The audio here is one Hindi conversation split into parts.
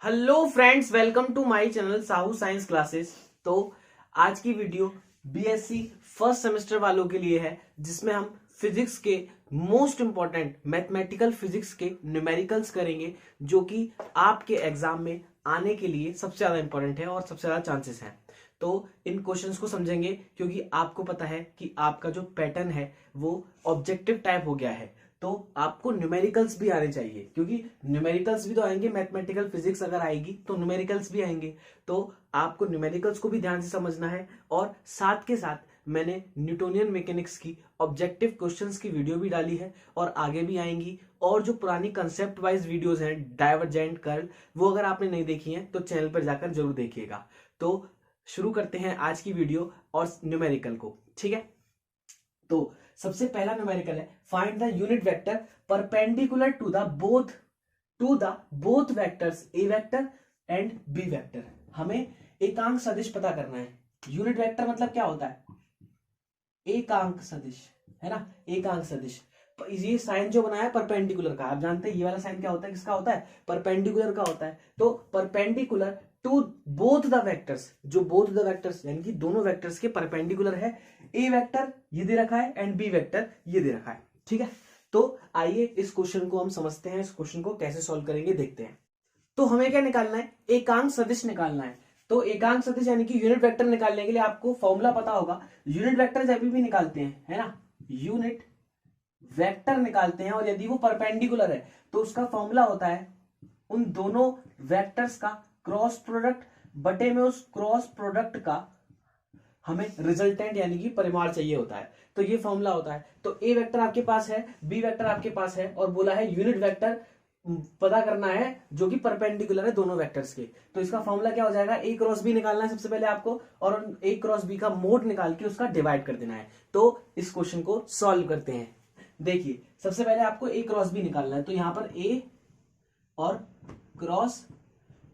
Hello friends, welcome to my channel Sahu science classes. तो आज की वीडियो बीएससी फर्स्ट सेमेस्टर वालों के लिए है, जिसमें हम फिजिक्स के मोस्ट इंपॉर्टेंट मैथमेटिकल फिजिक्स के न्यूमेरिकल्स करेंगे, जो कि आपके एग्जाम में आने के लिए सबसे ज्यादा इंपॉर्टेंट है और सबसे ज्यादा चांसेस हैं। तो इन क्वेश्चंस को समझेंगे, क्योंकि आपको पता है कि आपका जो पैटर्न है वो ऑब्जेक्टिव टाइप हो गया है। तो आपको न्यूमेरिकल्स भी आने चाहिए, क्योंकि न्यूमेरिकल्स भी तो आएंगे, मैथमेटिकल फिजिक्स अगर आएगी तो न्यूमेरिकल्स भी आएंगे। तो आपको न्यूमेरिकल्स को भी ध्यान से समझना है, और साथ के साथ मैंने न्यूटोनियन मैकेनिक्स की ऑब्जेक्टिव क्वेश्चंस की वीडियो भी डाली है और आगे भी आएंगी। और जो पुरानी कंसेप्ट वाइज वीडियोस हैं, डाइवर्जेंट कर्ल, वो अगर आपने नहीं देखी हैं तो चैनल पर जाकर जरूर देखिएगा। तो शुरू करते हैं आज की वीडियो और न्यूमेरिकल को, ठीक है। तो सबसे पहला न्यूमेरिकल है, find the unit vector perpendicular to the both vectors A vector and B vector. हमें एकांक सदिश पता करना है। यूनिट वेक्टर मतलब क्या होता है? एकांक सदिश, है ना। एकांक सदिश, ये साइन जो बनाया है परपेंडिकुलर का, आप जानते हैं ये वाला साइन क्या होता है, किसका होता है? परपेंडिकुलर का होता है। तो perpendicular to both the vectors, जो बोथ द वेक्टर्स यानी कि दोनों वेक्टर्स के परपेंडिकुलर है। ए वेक्टर ये दे रखा है एंड बी वेक्टर ये दे रखा है, ठीक है। तो आइए इस क्वेश्चन को हम समझते हैं, इस क्वेश्चन को कैसे सॉल्व करेंगे देखते हैं। तो हमें क्या निकालना है? एकांक सदिश निकालना है। तो एकांक सदिश यानी कि यूनिट वेक्टर निकालने के लिए आपको फॉर्मूला पता होगा। यूनिट वेक्टर जब भी निकालते हैं, है ना, यूनिट वेक्टर निकालते हैं और यदि वो परपेंडिकुलर है तो उसका फॉर्मूला होता है उन दोनों वेक्टर्स का क्रॉस प्रोडक्ट बटे में उस क्रॉस प्रोडक्ट का हमें रिजल्टेंट यानी कि परिमाण चाहिए होता है। तो ये फॉर्मूला होता है। तो ए वेक्टर आपके पास है, बी वेक्टर आपके पास है, और बोला है यूनिट वेक्टर पता करना है जो कि परपेंडिकुलर है दोनों वेक्टर्स के। तो इसका फॉर्मूला क्या हो जाएगा? ए क्रॉस बी निकालना है सबसे पहले आपको, और ए क्रॉस बी का मोड निकाल के उसका डिवाइड कर देना है। तो इस क्वेश्चन को सॉल्व करते हैं। देखिए, सबसे पहले आपको ए क्रॉस बी निकालना है, तो यहां पर ए और क्रॉस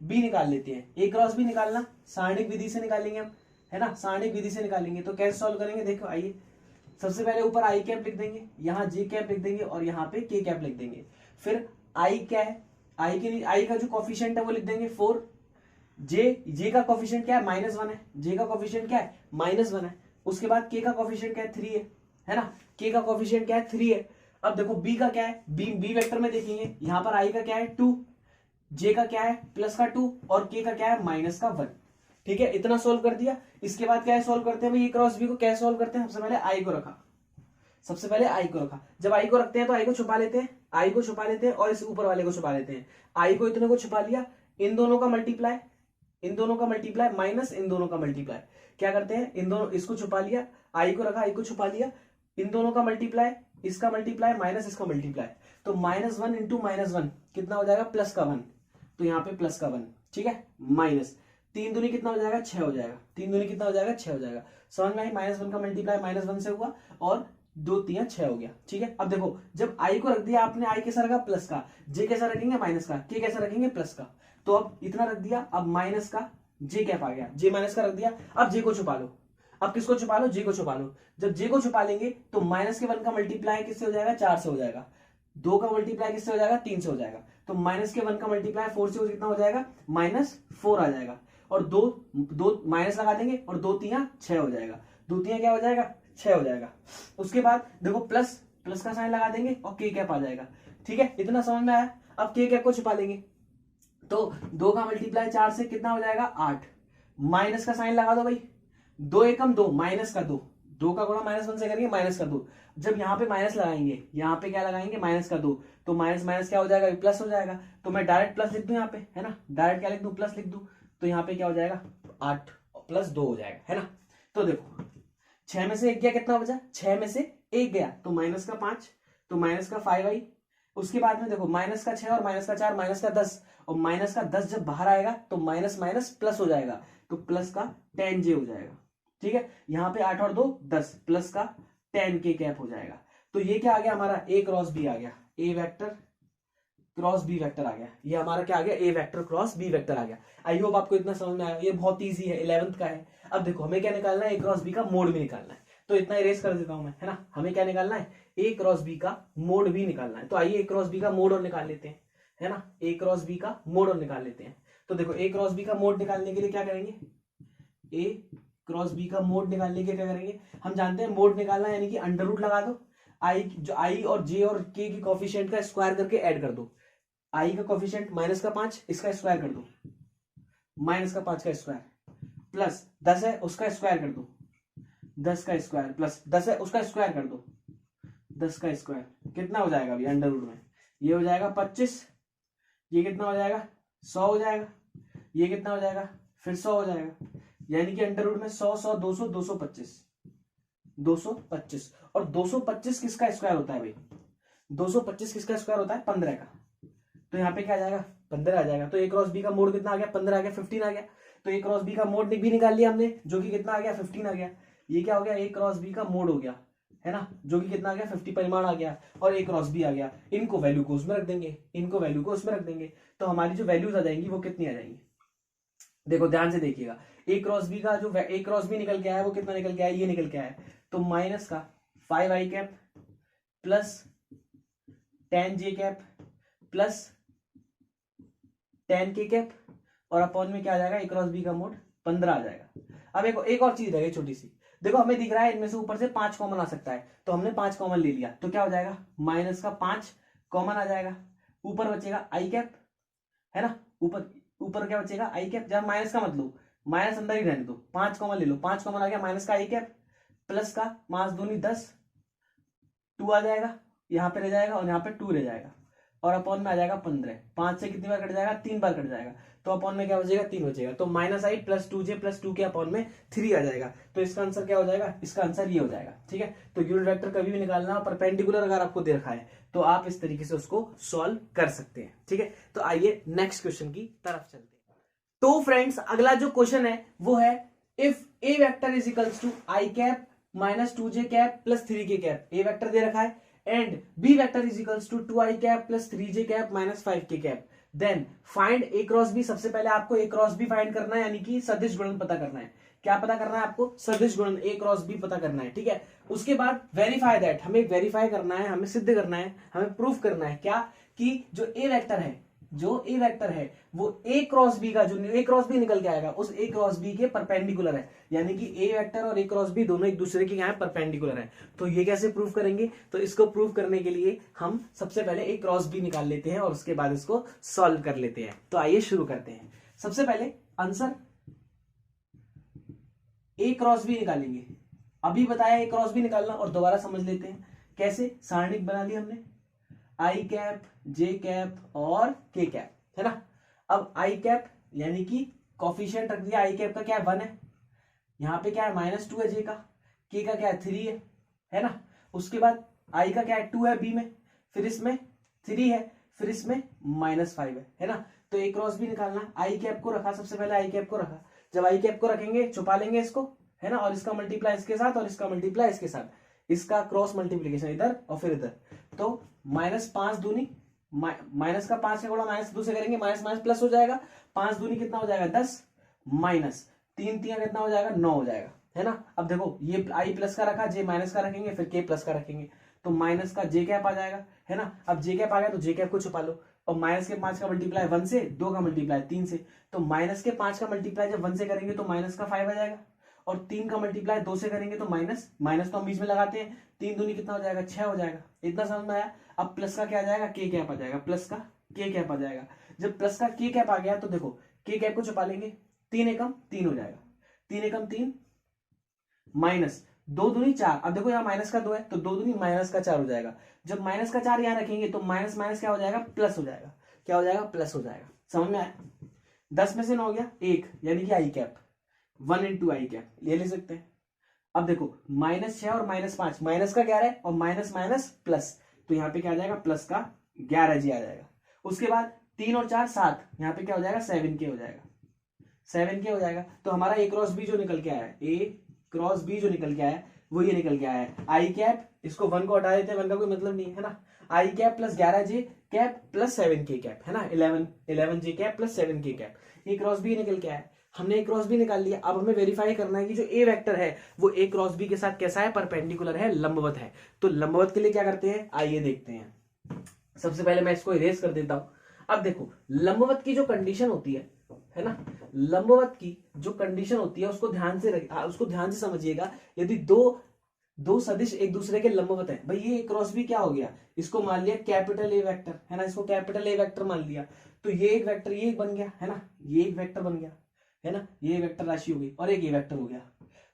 बी निकाल लेते हैं। ए क्रॉस बी निकालना सारणिक विधि से निकालेंगे हम, है ना, सारणिक विधि से निकालेंगे। तो कैसे सॉल्व करेंगे? देखो, आइए, सबसे पहले ऊपर आई कैप लिख देंगे, यहां जे कैप लिख देंगे और यहाँ पे के कैप लिख देंगे। फिर आई क्या है? आई का जो कॉफिशिएंट है वो लिख देंगे 4। जे का कॉफिशिएंट क्या है? -1 है। जे का कॉफिशिएंट क्या है? -1 है। उसके बाद के का कॉफिशिएंट क्या है? 3 है ना। के का कॉफिशिएंट क्या है? 3 है। अब देखो बी का क्या है, बी वेक्टर में देखेंगे, यहां पर आई का क्या है? 2, जे का क्या है? प्लस का 2, और के का क्या है? माइनस का 1। ठीक है, इतना सोल्व कर दिया। इसके बाद क्या है, सोल्व करते हैं भाई, ए क्रॉस बी को कैसे सोल्व करते हैं? सबसे पहले आई को रखा, सबसे पहले आई को रखा। जब आई को रखते हैं तो आई को छुपा लेते हैं, आई को छुपा लेते हैं और इस ऊपर वाले को छुपा लेते हैं। आई को इतने को छुपा लिया, इन दोनों का मल्टीप्लाई, इन दोनों का मल्टीप्लाई माइनस इन दोनों का मल्टीप्लाई। क्या करते हैं, इन दोनों, इसको छुपा लिया, आई को रखा, आई को छुपा लिया, इन दोनों का मल्टीप्लाई, इसका मल्टीप्लाई माइनस इसका मल्टीप्लाई। तो -1 इंटू -1 कितना हो जाएगा? प्लस का 1। तो यहाँ पे प्लस का 1, ठीक है, माइनस 3 दूनी कितना हो जाएगा? 6 हो जाएगा। 3 दूनी कितना हो जाएगा? 6 हो जाएगा। समझ में आई? -1 का मल्टीप्लाई -1 से हुआ और 2 3 6 हो गया, ठीक है। अब देखो, जब आई को रख दिया आपने, आई कैसा रखा? प्लस का। जे कैसा रखेंगे? माइनस का। के कैसा रखेंगे? प्लस का। तो अब इतना रख दिया, अब माइनस का जे कैप आ गया, जे माइनस का रख दिया। अब जे को छुपा लो, अब किसको छुपा लो? जे को छुपा लो। जब जे को छुपा लेंगे तो माइनस के 1 का मल्टीप्लाई किससे हो जाएगा? 4 से हो जाएगा। 2 का मल्टीप्लाई किससे हो जाएगा? 3 से हो जाएगा। तो माइनस के 1 का मल्टीप्लाई 4 से कितना हो जाएगा? -4 आ जाएगा। और दो माइनस लगा देंगे और 2 3 6 हो जाएगा। 2 3 क्या हो जाएगा? 6 हो जाएगा। उसके बाद देखो, प्लस प्लस का साइन लगा देंगे और के कैप आ जाएगा, ठीक है। इतना समझ में आया? अब के कैप को छुपा लेंगे, तो 2 का मल्टीप्लाई 4 से कितना हो जाएगा? 8। माइनस का साइन लगा दो भाई, 2 एकम 2, माइनस का 2, 2 का गुणा -1 से करेंगे, माइनस का 2। जब यहाँ पे माइनस लगाएंगे, यहाँ पे क्या लगाएंगे? -2। तो माइनस माइनस क्या हो जाएगा? प्लस हो जाएगा। तो मैं डायरेक्ट प्लस लिख दूं यहाँ पे, है ना, डायरेक्ट क्या लिख दूं? प्लस लिख दूं। तो यहाँ पे क्या हो जाएगा? 8 + 2 हो जाएगा, है ना। तो देखो, 6 में से 1 गया, कितना बचा? 6 में से 1 गया तो माइनस का 5, तो माइनस का 5 आई। उसके बाद में देखो, माइनस का 6 और माइनस का 4, माइनस का 10, और माइनस का 10 जब बाहर आएगा तो माइनस माइनस प्लस हो जाएगा, तो प्लस का 10 जे हो जाएगा, ठीक है। यहाँ पे 8 और 2 10, प्लस का 10 के कैप हो जाएगा। तो ये क्या आ गया हमारा? ए क्रॉस बी आ गया, ए वेक्टर क्रॉस बी वेक्टर आ गया। ये हमारा क्या आ गया? ए वेक्टर क्रॉस बी वेक्टर आ गया। आई होप आपको इतना समझ में आया। ये बहुत ईजी है, 11th का है। अब देखो, हमें क्या निकालना है? ए क्रॉस बी का मोड भी निकालना है। तो इतना इरेज कर देता हूं मैं, है ना। हमें क्या निकालना है? ए क्रॉस बी का मोड भी निकालना है। तो आइए ए क्रॉस बी का मोड और निकाल लेते हैं, है ना। ए क्रॉस बी का मोड और निकाल लेते हैं। तो देखो ए क्रॉस बी का मोड निकालने के लिए क्या करेंगे, ए क्रॉस बी का मोड निकालने के लिए क्या करेंगे, हम जानते हैं मोड निकालना यानी कि अंडर रूट लगा दो, आई जो आई और जे और के की कोफिशिएंट का स्क्वायर करके ऐड कर दो, आई का कोफिशिएंट -5 इसका स्क्वायर कर दो, -5 का स्क्वायर प्लस 10 है उसका स्क्वायर कर दो, 10 का स्क्वायर प्लस 10 है उसका स्क्वायर कर दो, 10 का स्क्वायर कितना हो जाएगा अभी अंडर रूट में, ये हो जाएगा 25, ये कितना हो जाएगा 100 हो जाएगा, ये कितना हो जाएगा फिर 100 हो जाएगा, यानी कि अंडर रूट में 100 100 200 225 225 और 225 किसका स्क्वायर होता है भाई, 225 किसका स्क्वायर होता है 15 का, तो यहाँ पे क्या आ जाएगा 15 आ जाएगा। तो ए क्रॉस बी का मोड कितना आ गया 15 आ गया, 15 आ गया। तो ए क्रॉस बी का मोड भी निकाल लिया हमने जो कि कितना आ गया 15 आ गया। ये क्या हो गया ए क्रॉस बी का मोड हो गया है ना, जो कि कितना आ गया 50 परिमाण आ गया और ए क्रॉस बी आ गया। इनको वैल्यू को उसमें रख देंगे, इनको वैल्यू को उसमें रख देंगे, तो हमारी जो वैल्यूज आ जाएंगी वो कितनी आ जाएंगी, देखो ध्यान से देखिएगा। ए क्रॉस बी का जो ए क्रॉस बी निकल के आया वो कितना निकल के आया, ये निकल के आया, तो माइनस का 5i cap plus 10j cap plus 10k cap और अपॉन में क्या आ जाएगा ए क्रॉस बी का मोड 15 आ जाएगा। अब एक और चीज है छोटी सी, देखो हमें दिख रहा है इनमें से ऊपर से 5 कॉमन आ सकता है, तो हमने 5 कॉमन ले लिया, तो क्या हो जाएगा माइनस का 5 कॉमन आ जाएगा, ऊपर बचेगा आई कैप है ना, ऊपर क्या बचेगा आई कैप, जब माइनस का मतलब माइनस अंदर ही रहने दो, 5 कॉमन ले लो, 5 कॉमन आ गया माइनस का आई कैप प्लस का 5 दूनी 10 2 आ जाएगा, यहाँ पे रह जाएगा और यहाँ पे 2 रह जाएगा और अपॉन में आ जाएगा 15, 5 से कितनी बार कट जाएगा 3 बार कट जाएगा, तो अपॉन में क्या बचेगा 3 बचेगा, तो माइनस आई प्लस 2j प्लस 2 के अपॉन में 3 आ जाएगा। तो इसका आंसर क्या हो जाएगा, इसका आंसर ये हो जाएगा। ठीक है, तो यूनिट वेक्टर कभी भी निकालना परपेंडिकुलर अगर आपको दे रखा है तो आप इस तरीके से उसको सॉल्व कर सकते हैं। ठीक है, तो आइए नेक्स्ट क्वेश्चन की तरफ चलते हैं। तो फ्रेंड्स अगला जो क्वेश्चन है वो है if A vector is equals to I cap minus 2j cap plus 3k cap, A vector दे रखा है, and B vector is equals to 2i cap plus 3j cap minus 5k cap, then find A cross B. सबसे पहले आपको ए क्रॉस बी फाइंड करना है, यानी कि सदिश गुणन पता करना है। क्या पता करना है आपको, सदिश गुणन ए क्रॉस बी पता करना है। ठीक है, उसके बाद वेरीफाई दैट, हमें वेरीफाई करना है, हमें सिद्ध करना है, हमें प्रूफ करना है क्या कि जो ए वेक्टर है वो ए क्रॉस बी का, जो ए क्रॉस बी निकल के आएगा उस ए क्रॉस बी के परपेंडिकुलर है, यानी कि ए वेक्टर और ए क्रॉस बी दोनों एक दूसरे के यहाँ परपेंडिकुलर है। तो ये कैसे प्रूफ करेंगे, तो इसको प्रूफ करने के लिए हम सबसे पहले ए क्रॉस बी निकाल लेते हैं और उसके बाद इसको सॉल्व कर लेते हैं। तो आइए शुरू करते हैं। सबसे पहले आंसर ए क्रॉस बी निकालेंगे, अभी बताया ए क्रॉस बी निकालना, और दोबारा समझ लेते हैं कैसे। सारणिक बना ली हमने, आई कैप जे कैप और के कैप है ना। अब आई कैप यानी कि कोफिशिएंट रख दिया, आई कैप का क्या है 1 है, यहाँ पे क्या है -2 है जे का, के का क्या है 3 है ना। उसके बाद आई का क्या है 2 है बी में, फिर इसमें 3 है, फिर इसमें -5 है ना। तो ए क्रॉस बी निकालना, आई कैप को रखा, सबसे पहले आई कैप को रखा, जब आई कैप को रखेंगे छुपा लेंगे इसको है ना, और इसका मल्टीप्लाई इसके साथ और इसका मल्टीप्लाई इसके साथ, इसका क्रॉस मल्टीप्लीकेशन इधर और फिर इधर, तो -5 दूनी माइनस का 5 का गुणा -2 से करेंगे, माइनस माइनस प्लस हो जाएगा, 5 दूनी कितना हो जाएगा 10 माइनस 3 3 कितना हो जाएगा 9 हो जाएगा है ना। अब देखो ये आई प्लस का रखा, जे माइनस का रखेंगे, फिर के प्लस का रखेंगे, तो माइनस का जे कैप आ जाएगा है ना। अब जे कैप आ गया तो जे कैप को छुपा लो, और माइनस के 5 का मल्टीप्लाई 1 से, 2 का मल्टीप्लाई 3 से, तो माइनस के 5 का मल्टीप्लाई जब 1 से करेंगे तो माइनस का 5 आ जाएगा, और 3 का मल्टीप्लाई 2 से करेंगे तो माइनस तो हम बीच में लगाते हैं, 3 दूनी कितना हो जाएगा 6 हो जाएगा। इतना समझ में आया। अब प्लस का क्या आ जाएगा के कैप आ जाएगा, प्लस का के कैप आ जाएगा। जब प्लस का के कैप आ गया तो देखो के कैप को छुपा लेंगे, 3 एकम 3 हो जाएगा, 3 एकम 3 माइनस 2 दूनी 4। अब देखो यहाँ माइनस का 2 है तो 2 दूनी माइनस का 4 हो जाएगा। जब माइनस का 4 यहाँ रखेंगे तो माइनस माइनस क्या हो जाएगा प्लस हो जाएगा, क्या हो जाएगा प्लस हो जाएगा। समझ में आया। 10 में से 9 हो गया 1, यानी कि आई कैप 1 इंटू आई कैप ले सकते हैं। अब देखो -6 और -5, माइनस का 11 और माइनस माइनस प्लस, तो यहाँ पे क्या आ जाएगा प्लस का 11 जी आ जाएगा। उसके बाद 3 और 4 7, यहाँ पे क्या हो जाएगा 7k हो जाएगा, 7k हो जाएगा। तो हमारा ए क्रॉस बी जो निकल के आया है, ए क्रॉस बी जो निकल के आया है वो ये निकल के आया है आई कैप, इसको 1 को हटा देते हैं, 1 का कोई मतलब नहीं है ना, I cap plus 11j cap plus 7k cap है ना, 11j cap plus 7k cap, A cross B निकल के आया है। हमने ए क्रॉस बी निकाल लिया। अब हमें वेरीफाई करना है कि जो ए वेक्टर है वो ए क्रॉस बी के साथ कैसा है, परपेंडिकुलर है, लंबवत है। तो लंबवत के लिए क्या करते हैं, आइए देखते हैं। सबसे पहले मैं इसको इरेज कर देता हूं। अब देखो लंबवत की जो कंडीशन होती है है ना। लंबवत की जो कंडीशन होती है उसको ध्यान से समझिएगा। यदि दो सदिश एक दूसरे के लंबवत है, भाई ये क्रॉस भी क्या हो गया, इसको मान लिया कैपिटल ए वेक्टर, है ना, इसको कैपिटल ए वेक्टर मान लिया, तो ये एक वेक्टर ये एक बन गया, है ना, ये एक वेक्टर बन गया, है ना, ये वेक्टर राशि हो गई और एक ये वेक्टर हो गया।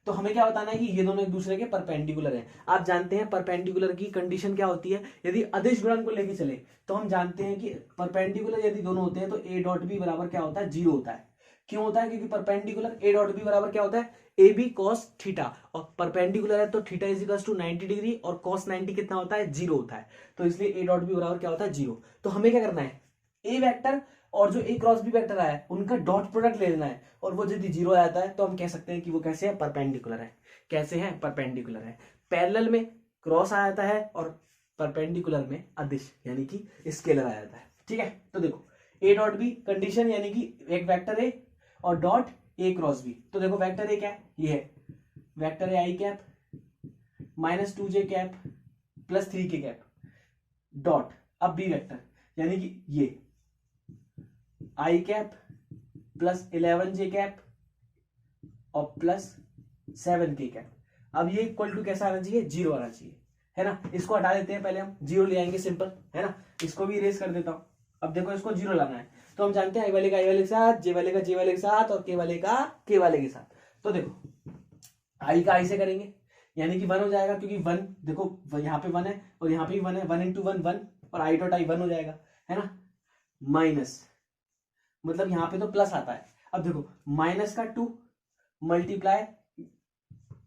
तो हमें क्या बताना है कि ये दोनों एक दूसरे के परपेंडिकुलर हैं। आप जानते हैं परपेंडिकुलर की कंडीशन क्या होती है, यदि अदिश गुणन को लेके चले तो हम जानते हैं कि परपेंडिकुलर यदि दोनों होते हैं तो ए डॉट बी बराबर क्या होता है, 0 होता है। क्यों होता है, क्योंकि परपेंडिकुलर ए डॉट बी बराबर क्या होता है, ए बी कॉस थीटा, और परपेंडिकुलर है तो theta is equal to 90 degree और कॉस 90 कितना होता है, 0 होता है। तो इसलिए ए डॉट बी बराबर क्या होता है, 0। तो हमें क्या करना है, ए वेक्टर और जो ए क्रॉस बी वेक्टर आया है उनका डॉट प्रोडक्ट ले लेना है, और वो यदि 0 आ जाता है तो हम कह सकते हैं कि वो कैसे है, परपेंडिकुलर है। कैसे है, परपेंडिकुलर है। पैरेलल में क्रॉस आ जाता है और परपेंडिकुलर में अदिश यानी कि स्केलर आ जाता है। ठीक है, तो देखो ए डॉट बी कंडीशन यानी कि एक वेक्टर ए और डॉट ए क्रॉस बी। तो देखो वेक्टर ए क्या है, ये है vector A I cap minus 2j cap plus 3k cap dot, अब बी वेक्टर यानी कि ये आई कैप प्लस 11j कैप और प्लस 7k कैप। अब ये इक्वल टू कैसा आना चाहिए, 0 आना चाहिए, है ना। इसको हटा देते हैं, पहले हम 0 ले आएंगे सिंपल, है ना। इसको भी इरेज कर देता हूं। अब देखो इसको 0 लाना है तो हम जानते हैं आई वाले का आई वाले के साथ, जे वाले का जे वाले के साथ और के वाले का के वाले के साथ। तो देखो आई का आई से करेंगे यानी कि 1 हो जाएगा, क्योंकि 1 देखो यहाँ पे 1 है और यहाँ पे भी 1 है, 1 इंटू 1 1 और आई डॉट आई 1 हो जाएगा, है ना। माइनस मतलब यहाँ पे तो प्लस आता है। अब देखो माइनस का 2 मल्टीप्लाई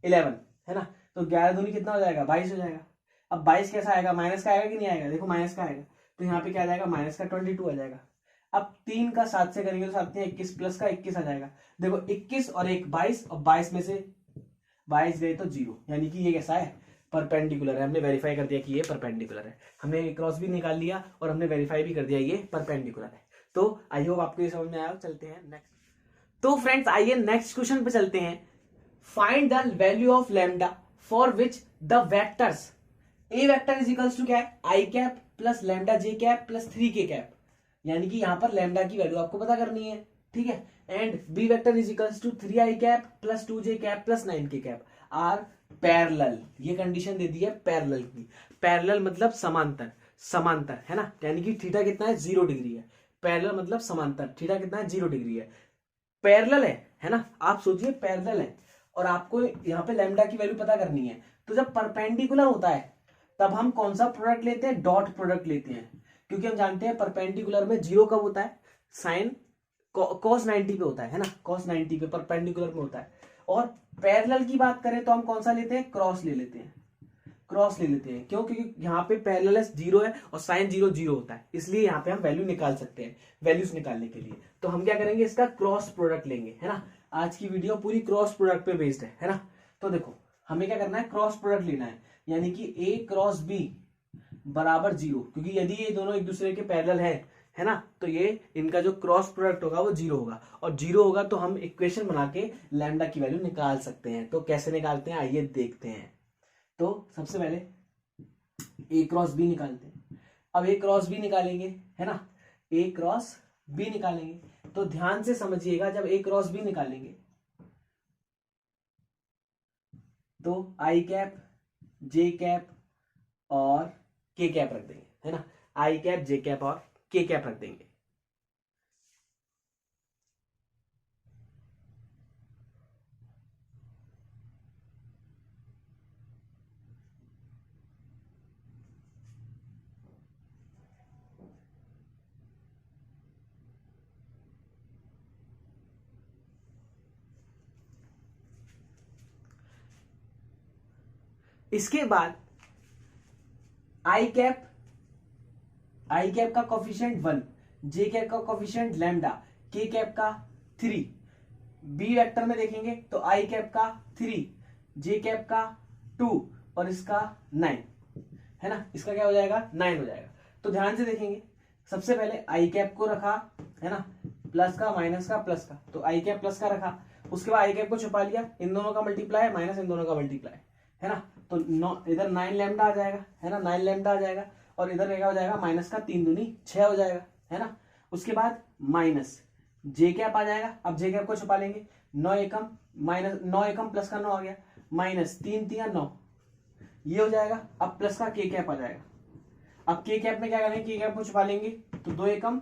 11, है ना, तो 11 दूनी कितना हो जाएगा, 22 हो जाएगा। अब 22 कैसा आएगा, माइनस का आएगा कि नहीं आएगा, देखो माइनस का आएगा, तो यहाँ पे क्या आ जाएगा, माइनस का 22 आ जाएगा। अब 3 का 7 से करेंगे तो 7 में 21 प्लस का 21 आ जाएगा। देखो 21 और 1 22 और 22 में से 22 गए तो 0, यानी कि ये कैसा है, परपेंडिकुलर है। हमने वेरीफाई कर दिया कि ये परपेंडिकुलर है। हमने क्रॉस भी निकाल लिया और हमने वेरीफाई भी कर दिया ये परपेंडिकुलर है। तो आई होप आपको ये समझ में आया। चलते हैं नेक्स्ट। तो फ्रेंड्स आइए नेक्स्ट क्वेश्चन पे चलते हैं। Find the value of lambda for which the vectors A vector is equals to क्या है, I cap plus lambda J cap plus 3k cap, यानी कि यहां पर लैम्डा की वैल्यू आपको पता करनी है। ठीक है, and B vector is equals to 3i cap plus 2j cap plus 9k cap are parallel. ये कंडीशन दे दी है पैरेलल की। पैरेलल मतलब समांतर, समांतर, है ना, यानी कि थीटा कितना है, 0 डिग्री है। पैरेलल मतलब समांतर, थीटा कितना है, 0 डिग्री है। पैरेलल है ना, आप सोचिए पैरेलल है और आपको यहाँ पे लैम्डा की वैल्यू पता करनी है। तो जब परपेंडिकुलर होता है तब हम कौन सा प्रोडक्ट लेते हैं, डॉट प्रोडक्ट लेते हैं, क्योंकि हम जानते हैं परपेंडिकुलर में 0 कब होता है, साइन cos 90 पे होता है ना, cos 90 पे परपेंडिकुलर में होता है। और पैरेलल की बात करें तो हम कौन सा लेते हैं, क्रॉस ले लेते हैं, क्रॉस ले लेते हैं। क्यों, क्योंकि यहाँ पे पैरेलल 0 है और साइन 0 0 होता है, इसलिए यहाँ पे हम वैल्यू निकाल सकते हैं। वैल्यूज निकालने के लिए तो हम क्या करेंगे, इसका क्रॉस प्रोडक्ट लेंगे, है ना। आज की वीडियो पूरी क्रॉस प्रोडक्ट पे बेस्ड है ना। तो देखो हमें क्या करना है, क्रॉस प्रोडक्ट लेना है, यानी कि ए क्रॉस बी बराबर 0, क्योंकि यदि ये दोनों एक दूसरे के पैरेलल है ना, तो ये इनका जो क्रॉस प्रोडक्ट होगा वो 0 होगा, और 0 होगा तो हम इक्वेशन बना के लैम्डा की वैल्यू निकाल सकते हैं। तो कैसे निकालते हैं, आइए देखते हैं। तो सबसे पहले ए क्रॉस बी निकालते हैं। अब ए क्रॉस बी निकालेंगे, है ना, ए क्रॉस बी निकालेंगे तो ध्यान से समझिएगा, जब ए क्रॉस बी निकालेंगे तो आई कैप जे कैप और के कैप रख देंगे, है ना, आई कैप जे कैप और के कैप रख देंगे। इसके बाद आई कैप का कोफिशिएंट 1, जे कैप का कोफिशिएंट लैम्डा, के कैप का 3। बी वेक्टर में देखेंगे तो आई कैप का 3, जे कैप का 2 और इसका 9, है ना, इसका क्या हो जाएगा, 9 हो जाएगा। तो ध्यान से देखेंगे, सबसे पहले आई कैप को रखा, है ना, प्लस का माइनस का प्लस का, तो आई कैप प्लस का रखा। उसके बाद आई कैप को छुपा लिया, इन दोनों का मल्टीप्लाई माइनस इन दोनों का मल्टीप्लाई, है ना, तो इधर 9 लैम्डा आ जाएगा, है ना, 9 लैम्डा आ जाएगा, और इधर क्या हो जाएगा, माइनस का 3 दूनी 6 हो जाएगा, है ना। उसके बाद माइनस जे कैप आ जाएगा। अब जे कैप को छुपा लेंगे, 9 एकम माइनस 9 एकम प्लस का 9 आ गया, माइनस 3 3 9, ये हो जाएगा। अब प्लस का के कैप आ जाएगा। अब के कैप में क्या करेंगे, के कैप को छुपा लेंगे तो 2 एकम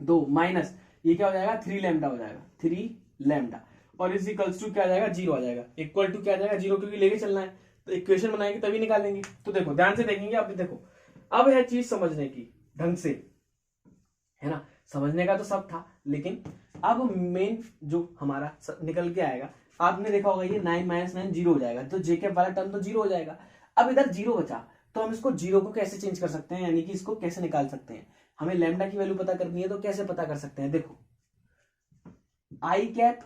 2 माइनस ये क्या हो जाएगा 3 लैम्डा हो जाएगा, 3 लैम्डा, और इज इक्वल्स टू क्या आ जाएगा 0 आ जाएगा, इक्वल टू क्या आ जाएगा 0, क्योंकि लेके चलना है तो इक्वेशन बनाएंगे तभी निकालेंगे। तो देखो ध्यान से देखेंगे, अब देखो अब है चीज समझने की ढंग से, है ना। समझने का तो सब था, लेकिन अब मेन जो हमारा निकल के आएगा, आपने देखा होगा ये 9 माइनस 9 0 हो जाएगा, तो जे कैप वाला टर्म तो 0 हो जाएगा। अब इधर 0 बचा, तो हम इसको 0 को कैसे चेंज कर सकते हैं, यानी कि इसको कैसे निकाल सकते हैं। हमें लैम्डा की वैल्यू पता करनी है, तो कैसे पता कर सकते हैं, देखो आई कैप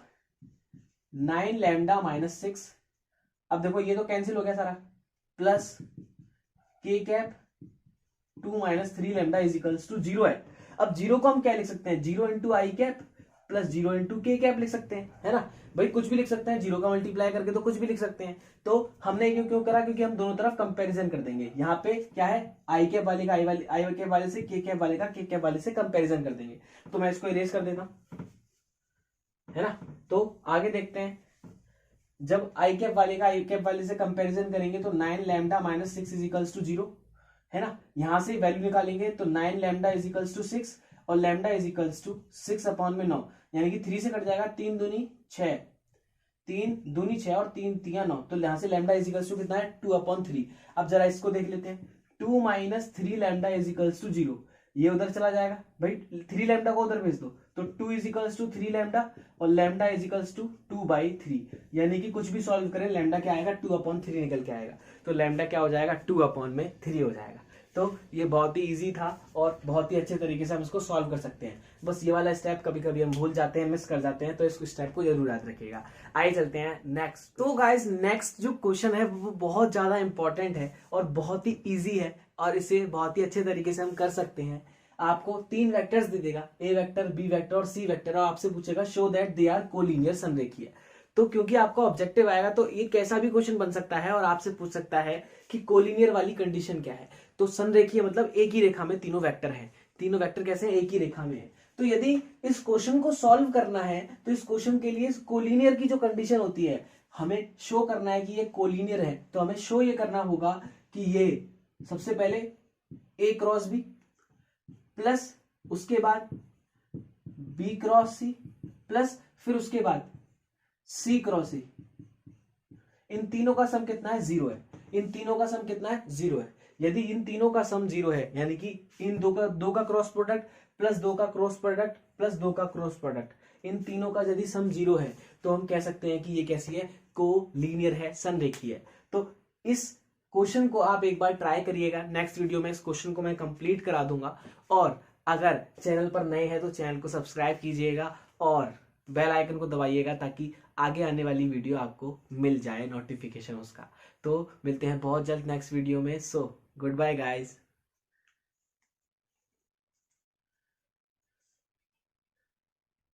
9 लैम्डा माइनस 6, अब देखो ये तो कैंसिल हो गया सारा, plus K cap 2 minus 3 lambda is equals to 0 है। अब 0 को हम क्या लिख सकते हैं, 0 इंटू आई कैप प्लस 0 इंटू के कैप लिख सकते हैं, है ना भाई, कुछ भी लिख सकते हैं, 0 का मल्टीप्लाई करके तो कुछ भी लिख सकते हैं। तो हमने ये क्यों करा, क्योंकि हम दोनों तरफ कंपैरिजन कर देंगे। यहाँ पे क्या है, आई कैप वाले का आई कैप वाले से, के कैप वाले का के कैप वाले से कंपैरिजन कर देंगे। तो मैं इसको इरेज कर देता हूं, है ना। तो आगे देखते हैं, जब आई कैप वाले का आई कैप वाले से कंपैरिजन करेंगे तो 9 lambda minus 6 is equals to 0, है ना। यहां से वैल्यू निकालेंगे तो 9 लैम्डा इज इक्वल्स टू 6 और lambda is equals to 6 upon में 9, यानी कि 3 से कट जाएगा, 3 दूनी 6, 3 दूनी 6 और 3 3 9, तो यहां से लैम्डा इज इक्वल्स टू कितना है 2 अपॉन 3। अब जरा इसको देख लेते हैं, 2 minus 3 lambda is equals to 0, ये उधर चला जाएगा भाई, 3 लैम्डा को उधर भेज दो, तो 2 इज इक्वल्स टू 3 लैम्डा और लैम्डा इज इक्वल्स टू 2/3, यानी कि कुछ भी सॉल्व करें लैम्डा क्या आएगा 2/3 निकल के आएगा। तो लैम्डा क्या हो जाएगा 2/3 हो जाएगा। तो ये बहुत ही इजी था और बहुत ही अच्छे तरीके से हम इसको सॉल्व कर सकते हैं। बस ये वाला स्टेप कभी कभी हम भूल जाते हैं, मिस कर जाते हैं, तो इस स्टेप को जरूर याद रखिएगा। आइए चलते हैं नेक्स्ट। तो गाइस नेक्स्ट जो क्वेश्चन है वो बहुत ज्यादा इंपॉर्टेंट है और बहुत ही इजी है, और इसे बहुत ही अच्छे तरीके से हम कर सकते हैं। आपको 3 वेक्टर्स दे देगा, ए वेक्टर, बी वेक्टर और सी वेक्टर, और आपसे पूछेगा show that they are collinear संरेखीय। तो क्योंकि आपका ऑब्जेक्टिव आएगा तो ये कैसा भी क्वेश्चन बन सकता है और आपसे पूछ सकता है कि कोलिनियर वाली कंडीशन क्या है। तो संरेखीय मतलब एक ही रेखा में तीनों वेक्टर हैं, तीनों वेक्टर कैसे हैं, एक ही रेखा में है। तो यदि इस क्वेश्चन को सॉल्व करना है तो इस क्वेश्चन के लिए कोलिनियर की जो कंडीशन होती है, हमें शो करना है कि ये कोलिनियर है, तो हमें शो ये करना होगा कि ये सबसे पहले ए क्रॉस बी प्लस उसके बाद बी क्रॉस सी प्लस फिर उसके बाद सी क्रॉस सी, इन तीनों का सम कितना है 0 है। इन तीनों का सम कितना है 0 है। यदि इन तीनों का सम 0 है, यानी कि इन दो का क्रॉस प्रोडक्ट प्लस 2 का क्रॉस प्रोडक्ट प्लस 2 का क्रॉस प्रोडक्ट, इन तीनों का यदि सम 0 है तो हम कह सकते हैं कि ये कैसी है, कोलिनियर है, संरेखीय है। तो इस क्वेश्चन को आप एक बार ट्राई करिएगा। नेक्स्ट वीडियो में इस क्वेश्चन को मैं कंप्लीट करा दूंगा, और अगर चैनल पर नए हैं तो चैनल को सब्सक्राइब कीजिएगा और बेल आइकन को दबाइएगा ताकि आगे आने वाली वीडियो आपको मिल जाए नोटिफिकेशन उसका। तो मिलते हैं बहुत जल्द नेक्स्ट वीडियो में। So good bye guys.